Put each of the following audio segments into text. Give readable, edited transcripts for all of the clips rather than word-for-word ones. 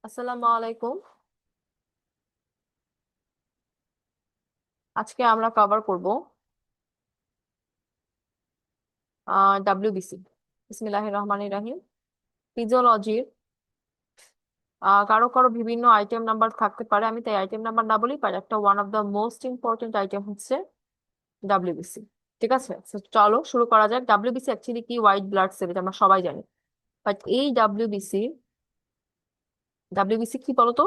আসসালামু আলাইকুম। আজকে আমরা কভার করব ডাব্লিউবিসি। বিসমিল্লাহির রহমানির রহিম। ফিজিওলজির কারো কারো বিভিন্ন আইটেম নাম্বার থাকতে পারে, আমি তাই আইটেম নাম্বার না বলি, বাট একটা one of the most important item হচ্ছে ডাব্লিউবিসি। ঠিক আছে, So, চলো শুরু করা যাক। ডাব্লিউবিসি অ্যাকচুয়ালি কি? হোয়াইট ব্লাড সেল, এটা আমরা সবাই জানি। বাট এই ডাব্লিউবিসি কি বলতো?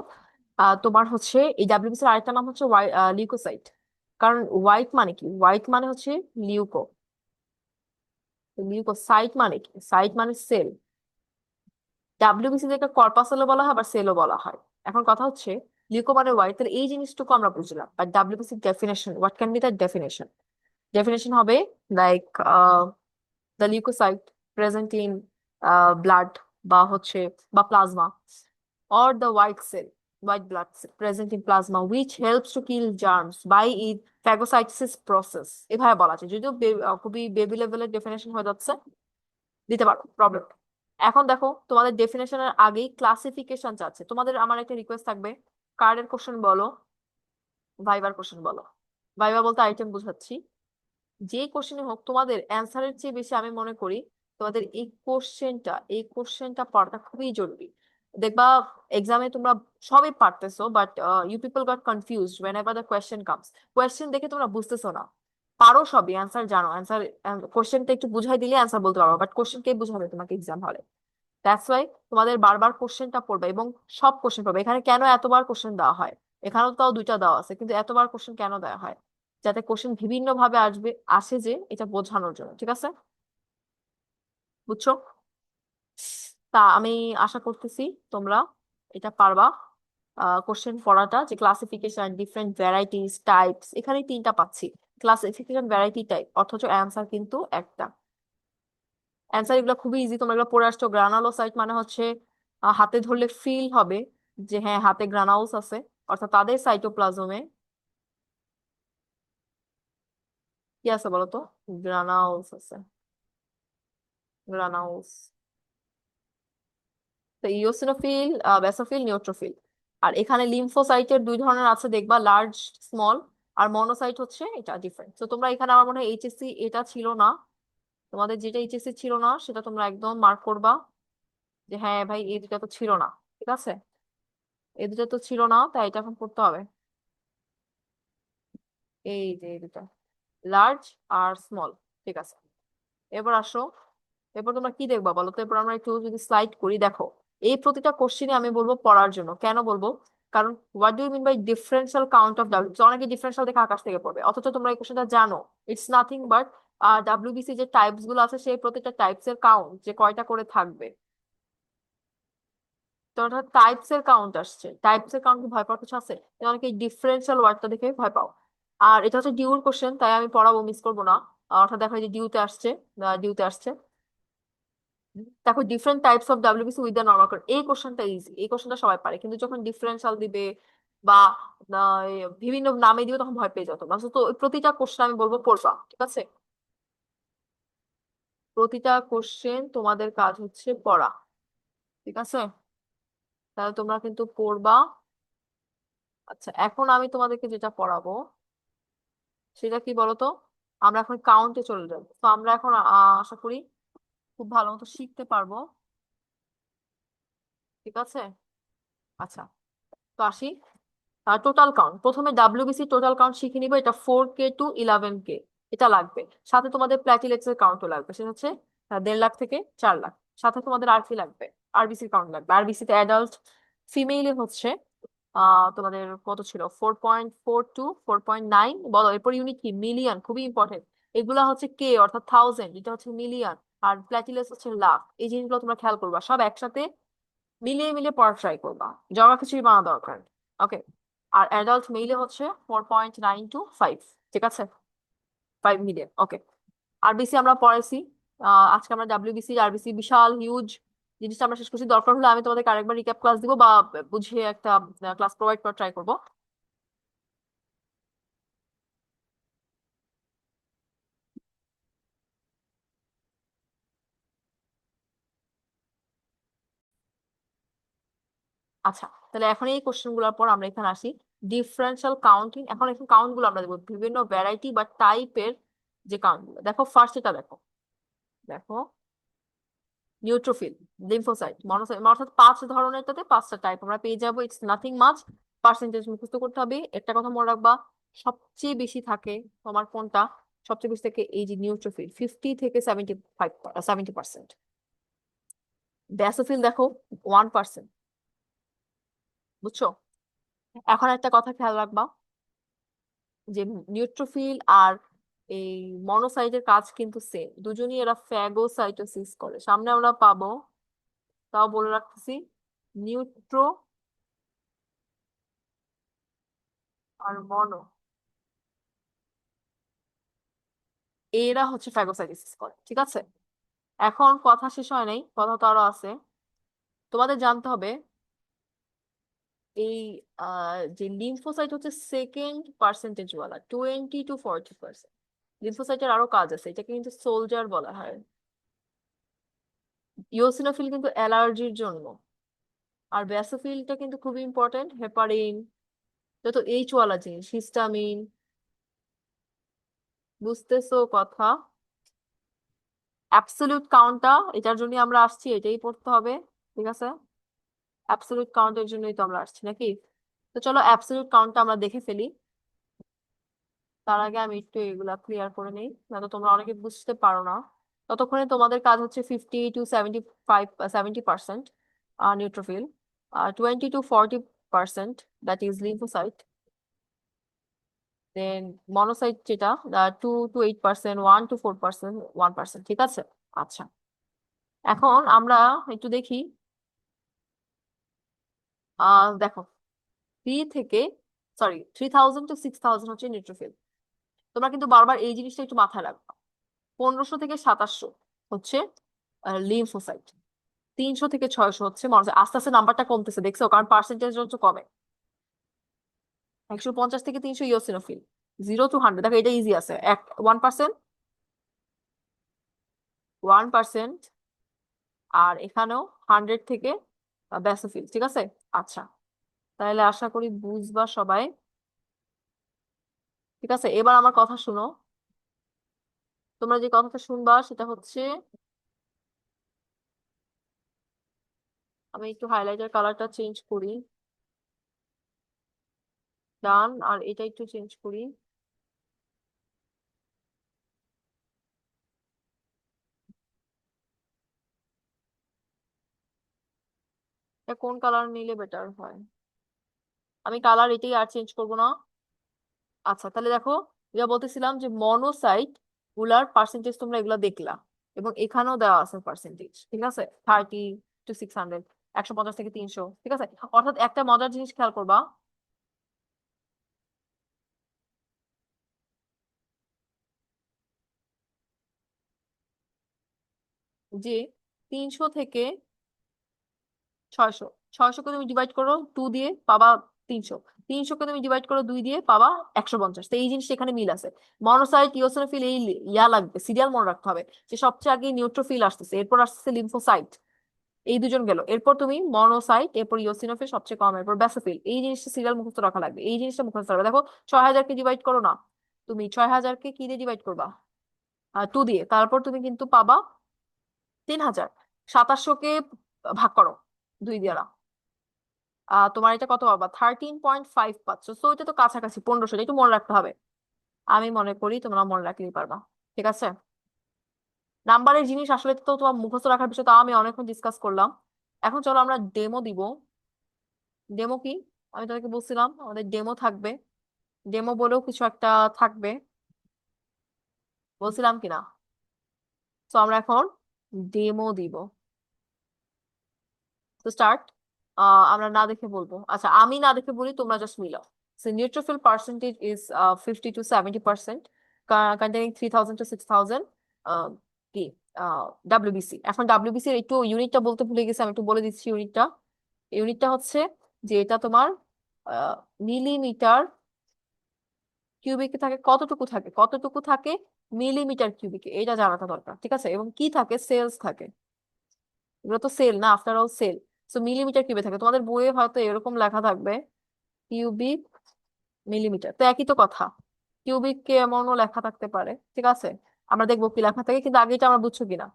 তোমার হচ্ছে এই ডাব্লিউবিসির আরেকটা নাম হচ্ছে লিউকোসাইট। কারণ হোয়াইট মানে কি? হোয়াইট মানে হচ্ছে লিউকো। লিউকোসাইট মানে কি? সাইট মানে সেল। ডাব্লিউবিসি থেকে কর্পাসেলও বলা হয়, আবার সেলও বলা হয়। এখন কথা হচ্ছে লিউকো মানে হোয়াইট, তাহলে এই জিনিসটুকু আমরা বুঝলাম। But WBC definition, what can be the definition? Definition হবে like the leucocyte present in blood, বা হচ্ছে বা plasma, or the white cell, white blood cell present in plasma which helps to kill germs by its phagocytosis process। এভাবে বলা যায়, যদিও খুবই baby লেভেলের ডেফিনেশন হয়ে যাচ্ছে, দিতে পারো, প্রবলেম। এখন দেখো, তোমাদের ডেফিনেশনের আগেই ক্লাসিফিকেশন চাচ্ছে তোমাদের। আমার একটা রিকোয়েস্ট থাকবে, কার্ডের কোশ্চেন বলো, ভাইবার কোশ্চেন বলো। ভাইবা বলতে আইটেম বুঝাচ্ছি। যে কোশ্চেনে হোক, তোমাদের অ্যান্সারের চেয়ে বেশি আমি মনে করি তোমাদের এই কোশ্চেনটা পড়াটা খুবই জরুরি। দেখবা এক্সামে তোমরা সবই পারতেছো, but you people got confused whenever the question comes. Question দেখে তোমরা বুঝতেছো না, পারো সবই, অ্যান্সার জানো, অ্যান্সার কোশ্চেনটা একটু বুঝাই দিলে অ্যান্সার বলতে পারো, বাট কোশ্চেন কে বুঝাবে তোমাকে এক্সাম হলে? দ্যাটস ওয়াই তোমাদের বারবার কোশ্চেনটা পড়বে, এবং সব কোশ্চেন পড়বে। এখানে কেন এতবার কোশ্চেন দেওয়া হয়? এখানেও তাও দুইটা দেওয়া আছে, কিন্তু এতবার কোশ্চেন কেন দেওয়া হয়? যাতে কোশ্চেন বিভিন্ন ভাবে আসে, যে এটা বোঝানোর জন্য। ঠিক আছে, বুঝছো? তা আমি আশা করতেছি তোমরা এটা পারবা। কোশ্চেন পড়াটা, যে ক্লাসিফিকেশন, ডিফারেন্ট ভ্যারাইটিস, টাইপস, এখানে তিনটা পাচ্ছি। ক্লাসিফিকেশন, ভ্যারাইটি, টাইপ, অথচ অ্যান্সার কিন্তু একটা। অ্যান্সার এগুলো খুবই ইজি, তোমরা এগুলো পড়ে আসছো। গ্রানালোসাইট মানে হচ্ছে হাতে ধরলে ফিল হবে যে হ্যাঁ, হাতে গ্রানাউলস আছে, অর্থাৎ তাদের সাইটোপ্লাজমে কি আছে বলতো? গ্রানাউলস আছে, গ্রানাউলস। তো ইওসিনোফিল, বেসোফিল, নিউট্রোফিল। আর এখানে লিম্ফোসাইটের দুই ধরনের আছে দেখবা, লার্জ, স্মল। আর মনোসাইট হচ্ছে এটা ডিফারেন্ট। তো তোমরা এখানে, আমার মনে হয় এইচএসসি এটা ছিল না, তোমাদের যেটা এইচএসসি ছিল না সেটা তোমরা একদম মার্ক করবা, যে হ্যাঁ ভাই এই দুটা তো ছিল না। ঠিক আছে, এই দুটো তো ছিল না, তাই এটা এখন করতে হবে। এই যে এই দুটা, লার্জ আর স্মল। ঠিক আছে, এবার আসো। এরপর তোমরা কি দেখবা বলো তো? এরপর আমরা একটু যদি স্লাইড করি, দেখো এই প্রতিটা কোশ্চেনে আমি বলবো পড়ার জন্য। কেন বলবো? কারণ what do you mean by differential count of W? অনেকে ডিফারেন্সিয়াল দেখে আকাশ থেকে পড়বে, অথচ তোমরা এই কোশ্চেনটা জানো। ইটস নাথিং বাট ডাব্লিউবিসি যে টাইপস গুলো আছে, সেই প্রতিটা টাইপস এর কাউন্ট যে কয়টা করে থাকবে। তো টাইপস এর কাউন্ট আসছে, টাইপস এর কাউন্ট ভয় পাওয়ার কিছু আছে? অনেকে ডিফারেন্সিয়াল ওয়ার্ডটা দেখে ভয় পাও। আর এটা হচ্ছে ডিউর কোশ্চেন, তাই আমি পড়াবো, মিস করবো না। অর্থাৎ দেখো এই যে ডিউতে আসছে, ডিউতে আসছে। দেখো different types of WBC with the normal curve. এই কোশ্চেনটা ইজি, এই কোশ্চেনটা সবাই পারে, কিন্তু যখন ডিফারেন্সিয়াল দিবে বা বিভিন্ন নামে দিবে, তখন ভয় পেয়ে যেত না। তো ওই প্রতিটা কোশ্চেন আমি বলবো পড়বা। ঠিক আছে, প্রতিটা কোশ্চেন তোমাদের কাজ হচ্ছে পড়া। ঠিক আছে, তাহলে তোমরা কিন্তু পড়বা। আচ্ছা, এখন আমি তোমাদেরকে যেটা পড়াবো সেটা কি বলতো? আমরা এখন কাউন্টে চলে যাবো। তো আমরা এখন আশা করি খুব ভালো মতো শিখতে পারবো। ঠিক আছে, আচ্ছা, তো আসি। টোটাল কাউন্ট, প্রথমে ডাব্লিউবিসি টোটাল কাউন্ট শিখে নিবো। এটা 4K to 11K, এটা লাগবে। সাথে তোমাদের প্ল্যাটিলেটস এর কাউন্টও লাগবে, সেটা হচ্ছে 1.5 লাখ থেকে 4 লাখ। সাথে তোমাদের আর কি লাগবে? আরবিসির কাউন্ট লাগবে। আরবিসিতে অ্যাডাল্ট, ফিমেইলে হচ্ছে তোমাদের কত ছিল? 4.4 to 4.9 বলো। এরপর ইউনিট কি? মিলিয়ন, খুবই ইম্পর্টেন্ট। এগুলা হচ্ছে কে, অর্থাৎ থাউজেন্ড, এটা হচ্ছে মিলিয়ন। আর প্ল্যাটিলেটস হচ্ছে লাখ। এই জিনিসগুলো তোমরা খেয়াল করবা, সব একসাথে মিলিয়ে মিলিয়ে পড়ার ট্রাই করবা, জগা খিচুড়ি বানানো দরকার। ওকে। আর অ্যাডাল্ট মেইলে হচ্ছে 4.9 to 5। ঠিক আছে, 5 মিলিয়ন। ওকে। আরবিসি আমরা পড়াইছি। আজকে আমরা ডাব্লিউবিসি, আরবিসি বিশাল হিউজ জিনিসটা আমরা শেষ করছি। দরকার হলে আমি তোমাদের আরেকবার রিক্যাপ ক্লাস দিব, বা বুঝিয়ে একটা ক্লাস প্রোভাইড করার ট্রাই করবো। আচ্ছা, তাহলে এখন এই কোশ্চেন গুলোর পর আমরা এখানে আসি ডিফারেন্সিয়াল কাউন্টিং। এখন কাউন্ট গুলো আমরা দেখবো বিভিন্ন ভ্যারাইটি বা টাইপের যে কাউন্ট গুলো। দেখো ফার্স্ট এটা দেখো, দেখো নিউট্রোফিল, লিম্ফোসাইট, মনোসাইট, অর্থাৎ 5 ধরনেরটাতে 5টা টাইপ আমরা পেয়ে যাবো। ইটস নাথিং মাচ, পার্সেন্টেজ মুখস্থ করতে হবে। একটা কথা মনে রাখবা, সবচেয়ে বেশি থাকে তোমার কোনটা, সবচেয়ে বেশি থাকে এই যে নিউট্রোফিল, 50 থেকে 70%। ব্যাসোফিল দেখো 1%। বুঝছো? এখন একটা কথা খেয়াল রাখবা, যে নিউট্রোফিল আর এই মনোসাইটের কাজ কিন্তু সেম, দুজনই এরা ফ্যাগোসাইটোসিস করে। সামনে আমরা পাবো, তাও বলে রাখতেছি, নিউট্রো আর মনো, এরা হচ্ছে ফ্যাগোসাইটোসিস করে। ঠিক আছে, এখন কথা শেষ হয় নাই, কথা তো আরো আছে। তোমাদের জানতে হবে এই যে লিম্ফোসাইট হচ্ছে সেকেন্ড পার্সেন্টেজ ওয়ালা, 20 to 40%। লিম্ফোসাইটের আরো কাজ আছে, এটাকে কিন্তু সোলজার বলা হয়। ইওসিনোফিল কিন্তু অ্যালার্জির জন্য, আর ব্যাসোফিলটা কিন্তু খুবই ইম্পর্টেন্ট, হেপারিন, যত এইচ ওয়ালা জিনিস, হিস্টামিন। বুঝতেছো কথা? অ্যাবসলিউট কাউন্টটা এটার জন্য আমরা আসছি, এটাই পড়তে হবে। ঠিক আছে, অ্যাবসলিউট কাউন্টের জন্যই তো আমরা আসছি নাকি? তো চলো অ্যাবসলিউট কাউন্টটা আমরা দেখে ফেলি। তার আগে আমি একটু এগুলা ক্লিয়ার করে নিই, না তো তোমরা অনেকে বুঝতে পারো না। ততক্ষণে তোমাদের কাজ হচ্ছে 50 to 70% neutrophil, 20 to 40% that is lymphocyte, then monocyte যেটা 2 to 8%, 1 to 4%, 1%। ঠিক আছে, আচ্ছা। এখন আমরা একটু দেখি, দেখো 3000 to 6000 হচ্ছে নিউট্রোফিল। তোমরা কিন্তু বারবার এই জিনিসটা একটু মাথায় রাখবা। 1500 থেকে 2700 হচ্ছে লিম্ফোসাইট, 300 থেকে 600 হচ্ছে মনোসাইট। আস্তে আস্তে নাম্বারটা কমতেছে, দেখছো? কারণ পার্সেন্টেজ হচ্ছে কমে। 150 থেকে 300 ইওসিনোফিল, 0 to 100 দেখো এটা ইজি আছে, 1%, 1%। আর এখানেও 100 থেকে ব্যাসোফিল। ঠিক আছে, আচ্ছা, তাহলে আশা করি বুঝবা সবাই। ঠিক আছে, এবার আমার কথা শুনো। তোমরা যে কথাটা শুনবা সেটা হচ্ছে, আমি একটু হাইলাইটার কালারটা চেঞ্জ করি, ডান, আর এটা একটু চেঞ্জ করি। এটা কোন কালার নিলে বেটার হয়? আমি কালার এটাই, আর চেঞ্জ করবো না। আচ্ছা, তাহলে দেখো, যেটা বলতেছিলাম যে মনোসাইট গুলার পার্সেন্টেজ তোমরা এগুলা দেখলা, এবং এখানেও দেওয়া আছে পার্সেন্টেজ। ঠিক আছে, 30 to 600, 150 থেকে 300। ঠিক আছে, অর্থাৎ একটা মজার জিনিস খেয়াল করবা, যে 300 থেকে 600, 600-কে তুমি ডিভাইড করো 2 দিয়ে পাবা 300, 300-কে তুমি ডিভাইড করো 2 দিয়ে পাবা 150। তো এই জিনিসটা এখানে মিল আছে। মনোসাইট, ইওসিনোফিল, এই ইয়া লাগবে, সিরিয়াল মনে রাখতে হবে, যে সবচেয়ে আগে নিউট্রোফিল আসতেছে, এরপর আসতেছে লিম্ফোসাইট, এই দুজন গেল, এরপর তুমি মনোসাইট, এরপর ইওসিনোফিল সবচেয়ে কম, এরপর ব্যাসোফিল। এই জিনিসটা সিরিয়াল মুখস্থ রাখা লাগবে, এই জিনিসটা মুখস্থ রাখবে। দেখো 6000-কে ডিভাইড করো না, তুমি 6000-কে কি দিয়ে ডিভাইড করবা? 2 দিয়ে, তারপর তুমি কিন্তু পাবা 3000। 2700-কে ভাগ করো 2 দিয়ে, তোমার এটা কত পাবা? 13.5 পাচ্ছ। সো এটা তো কাছাকাছি 1500, একটু মনে রাখতে হবে। আমি মনে করি তোমরা মনে রাখলেই পারবা। ঠিক আছে, নাম্বারের জিনিস আসলে তো তোমার মুখস্থ রাখার বিষয়, তাও আমি অনেকক্ষণ ডিসকাস করলাম। এখন চলো আমরা ডেমো দিব। ডেমো কি? আমি তোমাকে বলছিলাম আমাদের ডেমো থাকবে, ডেমো বলেও কিছু একটা থাকবে, বলছিলাম কিনা? তো আমরা এখন ডেমো দিব। তো স্টার্ট, আমরা না দেখে বলবো। আচ্ছা, আমি না দেখে বলি, তোমরা জাস্ট মিলাও। So neutrophil percentage is 50 to 70%, containing 3000 to 6000 uh, কি WBC। এখন WBC এর একটু ইউনিটটা বলতে ভুলে গেছি, আমি একটু বলে দিচ্ছি ইউনিটটা। ইউনিটটা হচ্ছে যে এটা তোমার মিলিমিটার কিউবিকে থাকে, কতটুকু থাকে, কতটুকু থাকে মিলিমিটার কিউবিকে, এটা জানাটা দরকার। ঠিক আছে, এবং কি থাকে? সেলস থাকে। এগুলো তো সেল না, after all cell. So millimetre কিউবে থাকে, তোমাদের বইয়ে হয়তো এরকম লেখা থাকবে কিউবিক মিলিমিটার, তো একই তো কথা, কিউবিক কে এমনও লেখা থাকতে পারে, ঠিক আছে। আমরা দেখবো কি লেখা থাকে, কিন্তু আগে এটা আমরা বুঝছো কিনা।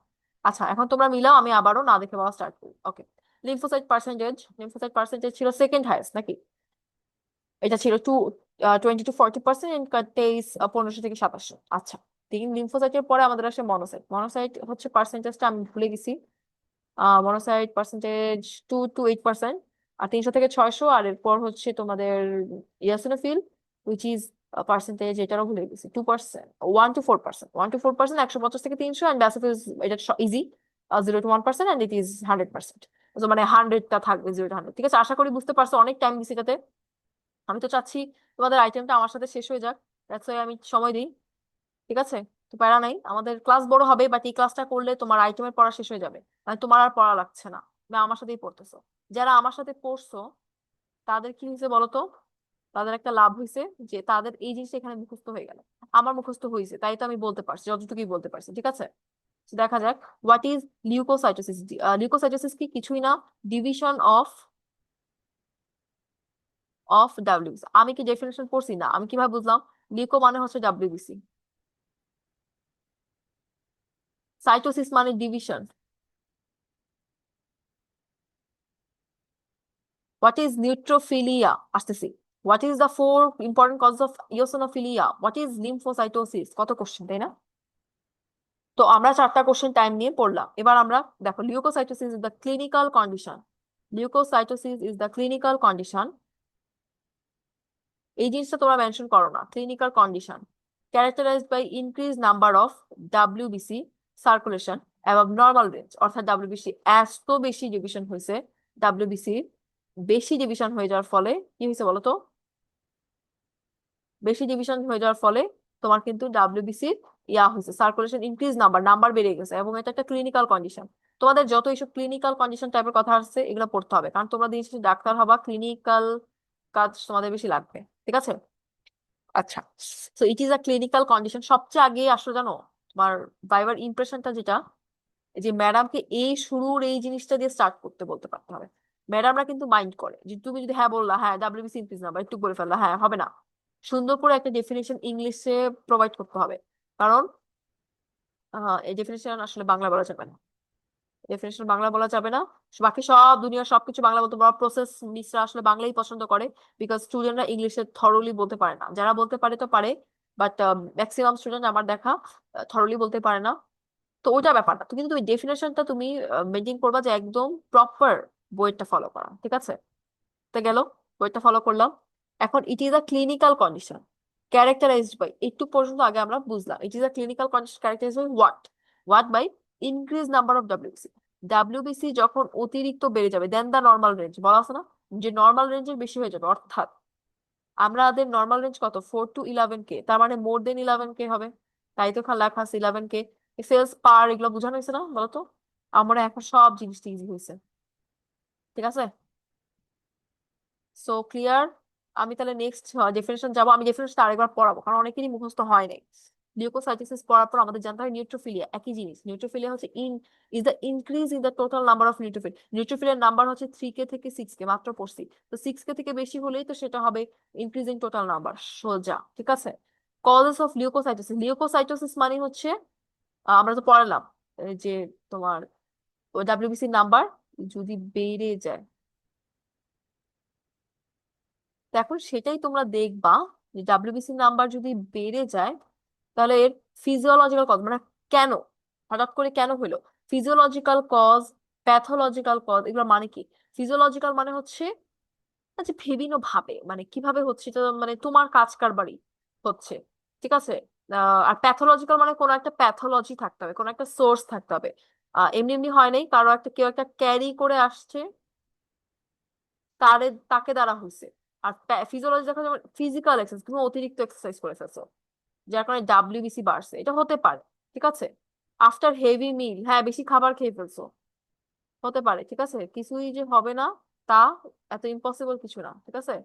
আচ্ছা, এখন তোমরা মিলাও, আমি আবারও না দেখে বলা স্টার্ট করি। ওকে, লিম্ফোসাইট পার্সেন্টেজ ছিল সেকেন্ড হাইয়েস্ট নাকি? এটা ছিল 20 to 40%, এন্ড কন্টেইনস 1500 থেকে 2700। আচ্ছা, তিন লিম্ফোসাইটের পরে আমাদের আসে মনোসাইট। মনোসাইট হচ্ছে পার্সেন্টেজটা আমি ভুলে গেছি। মনোসাইট পার্সেন্টেজ 2 to 8%, আর 300 থেকে 600। আর এরপর হচ্ছে তোমাদের ইয়াসিনোফিল, উইচ ইজ পার্সেন্টেজ, এটারও ভুলে গেছি, 2%, 1 to 4%, 1 to 4%, 150 থেকে 300। অ্যান্ড ব্যাসিফিল, এটা easy, 0 to 1%, and it is 100%। মানে 100টা থাকবে, 0 to 100, ঠিক আছে। আশা করি বুঝতে পারছো, অনেক টাইম দিছি এটাতে। আমি তো চাচ্ছি তোমাদের আইটেমটা আমার সাথে শেষ হয়ে যাক, দ্যাটস ওয়াই আমি সময় দিই, ঠিক আছে। তো প্যারা নাই, আমাদের ক্লাস বড় হবে, বাট এই ক্লাসটা করলে তোমার আইটেমের পড়া শেষ হয়ে যাবে, মানে তোমার আর পড়া লাগছে না, তুমি আমার সাথেই পড়তেছো। যারা আমার সাথে পড়ছো তাদের কি হয়েছে বলো তো, তাদের একটা লাভ হয়েছে, যে তাদের এই জিনিসটা এখানে মুখস্থ হয়ে গেল। আমার মুখস্থ হয়েছে, তাই তো আমি বলতে পারছি যতটুকুই বলতে পারছি, ঠিক আছে। তো দেখা যাক, হোয়াট ইজ লিউকোসাইটোসিস। লিউকোসাইটোসিস কি? কিছুই না, ডিভিশন অফ ডাব্লিউবিসি। আমি কি ডেফিনেশন পড়ছি? না, আমি কিভাবে বুঝলাম? লিউকো মানে হচ্ছে ডাব্লিউবিসি, সাইটোসিস মানে ডিভিশন। What is neutrophilia? আসতেছি। What is the four important cause of eosinophilia? What is lymphocytosis? কত কোশ্চেন, তাই না? তো আমরা 4টা কোশ্চেন টাইম নিয়ে পড়লাম। এবার আমরা দেখো, leucocytosis is the clinical condition. Leucocytosis is the clinical condition, এই জিনিসটা তোমরা মেনশন করো না, clinical condition characterised by increase number of WBC circulation above normal range. অর্থাৎ ডাব্লিউবিসি এত বেশি ডিভিশন হয়েছে, ডাব্লিউবিসি বেশি ডিভিশন হয়ে যাওয়ার ফলে কি হয়েছে বলো তো? বেশি ডিভিশন হয়ে যাওয়ার ফলে তোমার কিন্তু ডাব্লিউবিসি হয়েছে, সার্কুলেশন ইনক্রিজ, নাম্বার নাম্বার বেড়ে গেছে, এবং এটা একটা ক্লিনিক্যাল কন্ডিশন। তোমাদের যত এইসব ক্লিনিক্যাল কন্ডিশন টাইপের কথা আসছে, এগুলো পড়তে হবে, কারণ তোমরা দিন শেষে ডাক্তার হবা, ক্লিনিক্যাল কাজ তোমাদের বেশি লাগবে, ঠিক আছে। আচ্ছা, so it is a clinical condition. সবচেয়ে আগে আসলে জানো, তোমার ভাইবার ইমপ্রেশনটা যেটা, এই যে ম্যাডামকে এই শুরুর এই জিনিসটা দিয়ে স্টার্ট করতে বলতে পারতে হবে। ম্যাডামরা কিন্তু মাইন্ড করে, যে তুমি যদি হ্যাঁ বললা, হ্যাঁ ডাব্লিউবিসি ইনক্রিজ নাম্বার, একটু বলে ফেললা, হ্যাঁ হবে না, সুন্দর করে একটা ডেফিনেশন ইংলিশে প্রোভাইড করতে হবে। কারণ এই ডেফিনেশন আসলে বাংলা বলা যাবে না, ডেফিনেশন বাংলা বলা যাবে না। বাকি সব দুনিয়ার সবকিছু বাংলা বলতে পারো, প্রসেস মিসরা আসলে বাংলাই পছন্দ করে, বিকজ স্টুডেন্টরা ইংলিশে থরলি বলতে পারে না। যারা বলতে পারে তো পারে, বাট ম্যাক্সিমাম স্টুডেন্ট আমার দেখা থরলি বলতে পারে না। তো ওইটা ব্যাপার না, কিন্তু তুমি ডেফিনেশনটা তুমি মেনটেন করবা, যে একদম প্রপার বইটা ফলো করা, ঠিক আছে। তো গেল, বইটা ফলো করলাম। এখন it is a clinical condition characterised by, একটু পর্যন্ত আগে আমরা বুঝলাম, it is a clinical condition characterised by what by increase number of WBC. WBC যখন অতিরিক্ত বেড়ে যাবে দেন দা নর্মাল রেঞ্জ, বলা আছে না, যে নর্মাল রেঞ্জের বেশি হয়ে যাবে, অর্থাৎ আমাদের নর্মাল রেঞ্জ কত, 4 to 11K, তার মানে মোর দেন 11K হবে। তাই তো এখানে লেখা আছে 11K। সেলস পার, এগুলো বোঝানো হয়েছে না বলতো? আমরা এখন সব জিনিসটা ইজি হয়েছে, ঠিক আছে। So clear. আমি তাহলে নেক্সট ডেফিনেশন যাবো, আমি ডেফিনেশন আরেকবার পড়াবো, কারণ অনেকেরই মুখস্থ হয় নাই। লিউকোসাইটোসিস পড়ার পর আমাদের জানতে হবে নিউট্রোফিলিয়া, একই জিনিস। নিউট্রোফিলিয়া হচ্ছে is the increase in the total number of neutrophil. নিউট্রোফিলের নাম্বার হচ্ছে 3K থেকে 6K, মাত্র পড়ছি। তো 6K থেকে বেশি হলেই তো সেটা হবে ইনক্রিজিং টোটাল নাম্বার, সোজা, ঠিক আছে। কজেস অফ লিউকোসাইটোসিস, লিউকোসাইটোসিস মানে হচ্ছে আমরা তো পড়ালাম, যে তোমার ডাব্লিউবিসি নাম্বার যদি বেড়ে যায়, তো এখন সেটাই তোমরা দেখবা, যে ডাব্লিউবিসি নাম্বার যদি বেড়ে যায়, তাহলে এর ফিজিওলজিক্যাল কজ, মানে কেন, হঠাৎ করে কেন হইলো, ফিজিওলজিক্যাল কজ, প্যাথোলজিক্যাল কজ, এগুলো মানে কি? ফিজিওলজিক্যাল মানে হচ্ছে যে বিভিন্ন ভাবে, মানে কিভাবে হচ্ছে এটা, মানে তোমার কাজ কারবারই হচ্ছে, ঠিক আছে। আর প্যাথোলজিক্যাল মানে কোনো একটা প্যাথোলজি থাকতে হবে, কোনো একটা সোর্স থাকতে হবে। এমনি এমনি হয় নাই, কারো একটা, কেউ একটা ক্যারি করে আসছে, তাকে দ্বারা হয়েছে। আর ফিজিওলজি দেখা যাবে ফিজিক্যাল এক্সারসাইজ, তুমি অতিরিক্ত এক্সারসাইজ করে ফেলছো, যার কারণে ডাব্লিউবিসি বাড়ছে, এটা হতে পারে, ঠিক আছে। আফটার হেভি মিল, হ্যাঁ বেশি খাবার খেয়ে ফেলছো, হতে পারে, ঠিক আছে। কিছুই যে হবে না তা এত ইম্পসিবল কিছু না, ঠিক আছে।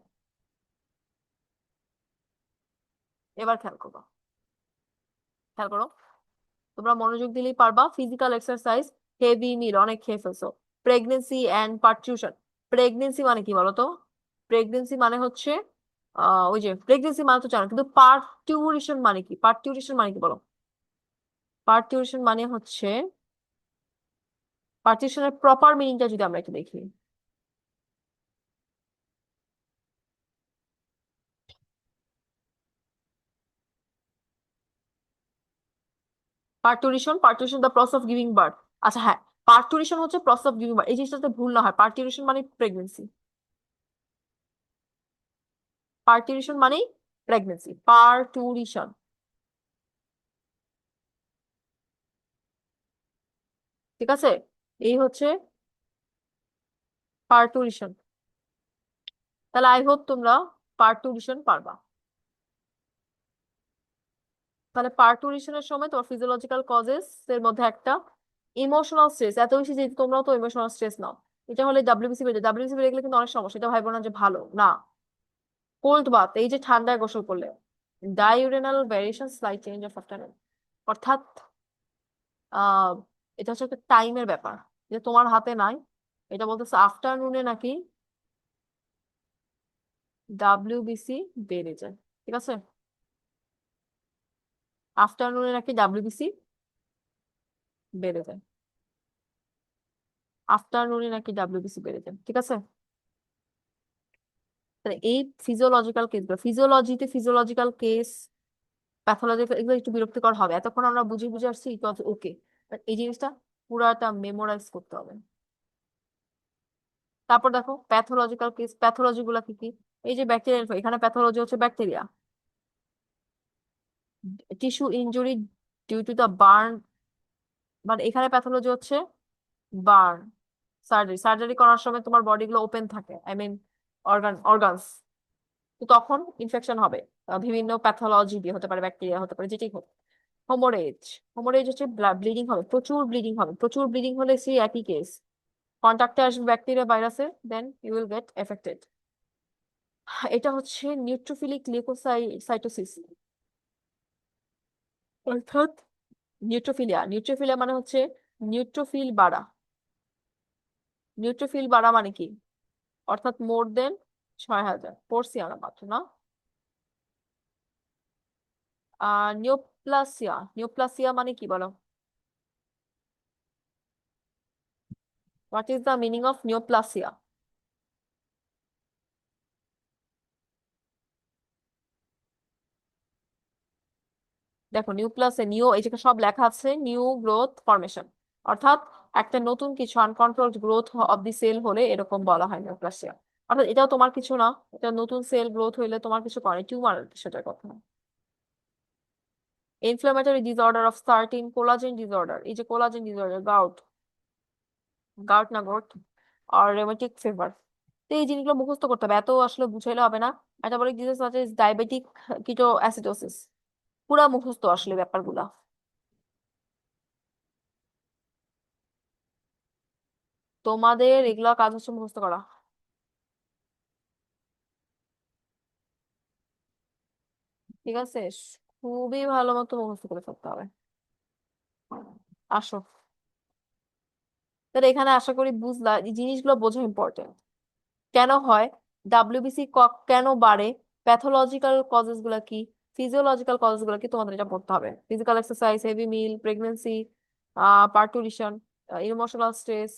এবার খেয়াল করবো, খেয়াল করো, তোমরা মনোযোগ দিলেই পারবা। ফিজিক্যাল এক্সারসাইজ, হেভি মিল, অনেক খেয়ে ফেলছো, প্রেগনেন্সি অ্যান্ড পার্টিউশন। প্রেগনেন্সি মানে কি বলতো? প্রেগনেন্সি মানে হচ্ছে ওই যে প্রেগনেন্সি মানে তো জানো, কিন্তু পার্টিউরেশন মানে কি? পার্টিউরেশন মানে কি বলো? পার্টিউরেশন মানে হচ্ছে, পার্টিউশনের প্রপার মিনিংটা যদি আমরা একটু দেখি। Parturition, parturition the process of giving birth. আচ্ছা হ্যাঁ, পার্টুরিশন হচ্ছে প্রসেস অফ গিভিং বার্থ, এই জিনিসটাতে ভুল না হয়। পার্টুরিশন মানে প্রেগনেন্সি, পার্টুরিশন মানেই প্রেগনেন্সি, পার্টুরিশন। ঠিক আছে, এই হচ্ছে পার্টুরিশন। তাহলে আই হোপ তোমরা পার্টুরিশন পারবা। তাহলে পার্টুরিশনের সময় তোমার ফিজিওলজিক্যাল কজেস এর মধ্যে একটা ইমোশনাল স্ট্রেস, এত বেশি যে তোমরাও তো ইমোশনাল স্ট্রেস নাও। এটা হলে ডাব্লিউবিসি বেড়ে, ডাব্লিউবিসি বেড়ে গেলে কিন্তু অনেক সমস্যা, এটা ভাইবো না যে ভালো না। কোল্ড বাথ, এই যে ঠান্ডায় গোসল করলে, diurnal variation, slight change of afternoon, অর্থাৎ আহ এটা হচ্ছে একটা টাইমের ব্যাপার, যে তোমার হাতে নাই। এটা বলতেছে আফটারনুনে নাকি ডাব্লিউবিসি বেড়ে যায়। ঠিক আছে, আফটারনুনে নাকি ডাব্লিউবিসি বেড়ে যায়, আফটারনুনে নাকি ডাব্লিউবিসি বেড়ে যায়। ঠিক আছে, তাহলে এই ফিজিওলজিক্যাল কেসগুলো, ফিজিওলজিতে ফিজিওলজিক্যাল কেস, প্যাথোলজিক্যাল, এগুলো একটু বিরক্তিকর হবে। এতক্ষণ আমরা বুঝে বুঝে আসছি, ইট ওয়াজ ওকে, বাট এই জিনিসটা পুরাটা মেমোরাইজ করতে হবে। তারপর দেখো প্যাথোলজিক্যাল কেস, প্যাথোলজি গুলা কি কি? এই যে ব্যাকটেরিয়াল, এখানে প্যাথোলজি হচ্ছে bacteria. Tissue injury due to the burn, মানে এখানে প্যাথোলজি হচ্ছে বার্ন। সার্জারি, সার্জারি করার সময় তোমার বডি গুলো ওপেন থাকে, আই মিন অর্গানস, তো তখন ইনফেকশন হবে। বিভিন্ন প্যাথোলজি দিয়ে হতে পারে, ব্যাকটেরিয়া হতে পারে, যেটাই হোক। হোমোরেজ, হোমোরেজ হচ্ছে ব্লিডিং হবে, প্রচুর ব্লিডিং হবে। প্রচুর ব্লিডিং হলে সেই একই কেস, কন্টাক্টে আসবে ব্যাকটেরিয়া ভাইরাসে, then you will get affected. এটা হচ্ছে নিউট্রোফিলিক লিউকোসাইটোসিস, অর্থাৎ নিউট্রোফিলিয়া। নিউট্রোফিলিয়া মানে হচ্ছে নিউট্রোফিল বাড়া। নিউট্রোফিল বাড়া মানে কি? অর্থাৎ মোর দেন 6,000, পড়ছি আমরা মাত্র না? নিওপ্লাসিয়া, নিওপ্লাসিয়া মানে কি বলো? What is the meaning of neoplasia? দেখো নিউপ্লাসে, নিউ, এই যে সব লেখা আছে, নিউ গ্রোথ ফরমেশন, অর্থাৎ একটা নতুন কিছু uncontrolled growth of the cell হলে এরকম বলা হয় নিউপ্লাসিয়া। অর্থাৎ এটাও তোমার কিছু না, এটা নতুন সেল গ্রোথ হইলে তোমার কিছু করে, টিউমার সেটার কথা না। Inflammatory disorder of sardine, collagen disorder, এই যে কোলাজেন ডিসঅর্ডার, গাউট, গাউট না গোট, আর রেমেটিক ফিভার। তো এই জিনিসগুলো মুখস্থ করতে হবে, এত আসলে বুঝাইলে হবে না। Metabolic disease such as diabetic কিটো অ্যাসিডোসিস, পুরা মুখস্থ আসলে ব্যাপারগুলা। তোমাদের এগুলা কাজ হচ্ছে মুখস্থ করা। ঠিক আছে, খুবই ভালো মতো মুখস্থ করে ফেলতে হবে। আসো, তাহলে এখানে আশা করি বুঝলা, এই জিনিসগুলো বোঝা ইম্পর্টেন্ট। কেন হয় ডাব্লিউবিসি, কেন বাড়ে, প্যাথোলজিক্যাল কজেস গুলা কি, ফিজিওলজিক্যাল কজেস গুলা কি, তোমাদের এটা পড়তে হবে। ফিজিক্যাল এক্সারসাইজ, হেভি মিল, প্রেগনেন্সি, পার্টুরিশন, ইমোশনাল স্ট্রেস,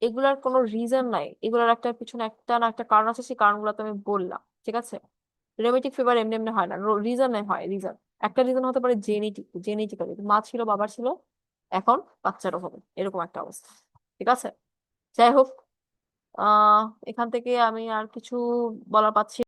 এগুলার কোনো রিজন নাই, এগুলার একটা পিছনে একটা না একটা কারণ আছে, সেই কারণগুলো তো আমি বললাম। ঠিক আছে, রেমেটিক ফিভার এমনি এমনি হয় না, রিজনে হয়। রিজন, একটা রিজন হতে পারে জেনেটিক, জেনেটিক্যালি মা ছিল, বাবার ছিল, এখন বাচ্চারও হবে, এরকম একটা অবস্থা। ঠিক আছে, যাই হোক, আহ এখান থেকে আমি আর কিছু বলার পাচ্ছি